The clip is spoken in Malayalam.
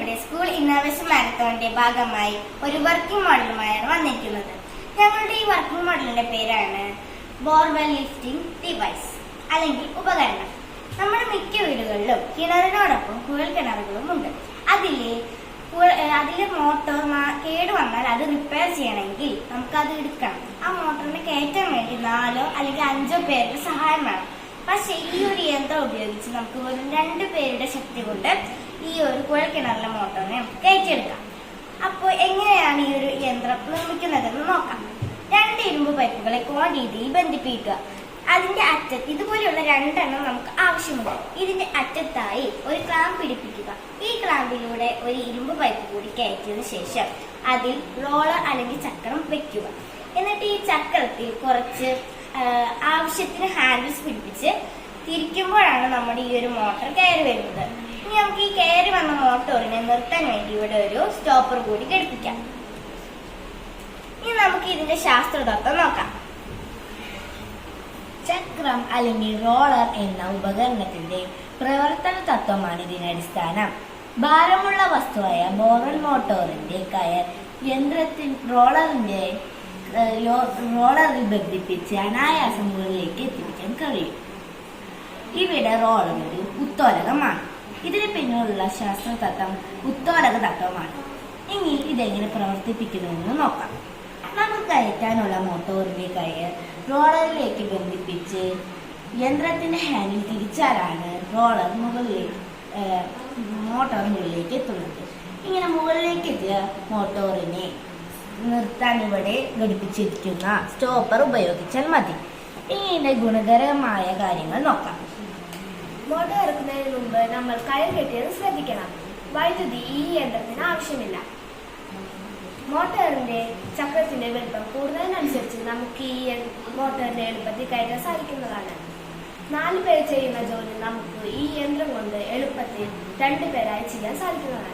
ഇന്നിവിടെ സ്കൂൾ ഇന്നോവേഷൻ മാരത്തോണിന്റെ ഭാഗമായി ഒരു വർക്കിംഗ് മോഡലുമായാണ് വന്നിരിക്കുന്നത്. ഞങ്ങളുടെ ഈ വർക്കിംഗ് മോഡലിന്റെ പേരാണ് ബോർവെൽ ലിഫ്റ്റിംഗ് ഡിവൈസ് അല്ലെങ്കിൽ ഉപകരണം. നമ്മുടെ മിക്ക വീടുകളിലും കിണറിനോടൊപ്പം കുഴൽ കിണറുകളും ഉണ്ട്. അതിലെ മോട്ടോർ കേടുവന്നാൽ അത് റിപ്പയർ ചെയ്യണമെങ്കിൽ നമുക്കത് എടുക്കണം. ആ മോട്ടറിനെ കയറ്റാൻ വേണ്ടി 4 അല്ലെങ്കിൽ 5 പേരുടെ സഹായം വേണം. പക്ഷെ ഈ ഒരു യന്ത്രം ഉപയോഗിച്ച് നമുക്ക് വെറും 2 പേരുടെ ശക്തി കൊണ്ട് ഈ ഒരു കുഴൽ കിണറിലെ മോട്ടോറിനെ നമുക്ക് കയറ്റിയെടുക്കാം. അപ്പോൾ എങ്ങനെയാണ് ഈ ഒരു യന്ത്രം നിർമ്മിക്കുന്നതെന്ന് നോക്കാം. 2 ഇരുമ്പ് പൈപ്പുകളെ കോൺ രീതിയിൽ ബന്ധിപ്പിക്കുക. അതിന്റെ അറ്റത്ത് ഇതുപോലെയുള്ള 2 എണ്ണം നമുക്ക് ആവശ്യമുണ്ട്. ഇതിന്റെ അറ്റത്തായി ഒരു ക്ലാമ്പ് പിടിപ്പിക്കുക. ഈ ക്ലാമ്പിലൂടെ ഒരു ഇരുമ്പ് പൈപ്പ് കൂടി കയറ്റിയതിനു ശേഷം അതിൽ റോളർ അല്ലെങ്കിൽ ചക്രം വെക്കുക. എന്നിട്ട് ഈ ചക്രത്തിൽ കുറച്ച് ആവശ്യത്തിന് ഹാൻഡിൽസ് പിടിപ്പിച്ച് തിരിക്കുമ്പോഴാണ് നമ്മുടെ ഈ ഒരു മോട്ടോർ കയറി വരുന്നത്. ഇനി നമുക്ക് ഈ കയറി വന്ന മോട്ടോറിനെ നിർത്താൻ വേണ്ടി ഇവിടെ ഒരു സ്റ്റോപ്പർ കൂടി ഘടിപ്പിക്കാം. ഇനി നമുക്ക് ഇതിന്റെ ശാസ്ത്രതത്വം നോക്കാം. ചക്രം അല്ലെങ്കിൽ റോളർ എന്ന ഉപകരണത്തിന്റെ പ്രവർത്തന തത്വമാണ് ഇതിന്റെ അടിസ്ഥാനം. ഭാരമുള്ള വസ്തുവായ ബോർവെൽ മോട്ടോറിന്റെ കയർ റോളറിൽ ബന്ധിപ്പിച്ച് അനായാസം മുകളിലേക്ക് എത്തിപ്പിക്കാൻ കഴിയും. ഇവിടെ റോളർ ഒരു ഉത്തോലകമാണ്. ഇതിന് പിന്നിലുള്ള ശാസ്ത്രതത്വം ഉത്തോലക തത്വമാണ്. ഇനി ഇതെങ്ങനെ പ്രവർത്തിപ്പിക്കുന്നുവെന്ന് നോക്കാം. നമുക്ക് കയറ്റാനുള്ള മോട്ടോറിന്റെ കയർ റോളറിലേക്ക് ബന്ധിപ്പിച്ച് യന്ത്രത്തിന്റെ ഹാൻഡിൽ തിരിച്ചാലാണ് മോട്ടോർ മുകളിലേക്ക് എത്തുന്നത്. ഇങ്ങനെ മുകളിലേക്ക് എത്തിയ മോട്ടോറിനെ നിർത്താൻ ഇവിടെ ഘടിപ്പിച്ചിരിക്കുന്ന സ്റ്റോപ്പർ ഉപയോഗിച്ചാൽ മതി. ഇങ്ങനെ ഗുണകരമായ കാര്യങ്ങൾ നോക്കാം. മോട്ടോർ ഇറക്കുന്നതിന് മുമ്പ് നമ്മൾ കയർ കെട്ടിയത് ശ്രദ്ധിക്കണം. വൈദ്യുതി ഈ യന്ത്രത്തിന് ആവശ്യമില്ല. മോട്ടോറിന്റെ ചക്രത്തിന്റെ വലുപ്പം കൂടുന്നതിനനുസരിച്ച് നമുക്ക് ഈ മോട്ടോറിന്റെ എളുപ്പത്തിൽ കയറ്റാൻ സാധിക്കുന്നതാണ്. 4 പേർ ചെയ്യുന്ന ജോലി നമുക്ക് ഈ യന്ത്രം കൊണ്ട് എളുപ്പത്തിൽ 2 പേരായി ചെയ്യാൻ സാധിക്കുന്നതാണ്.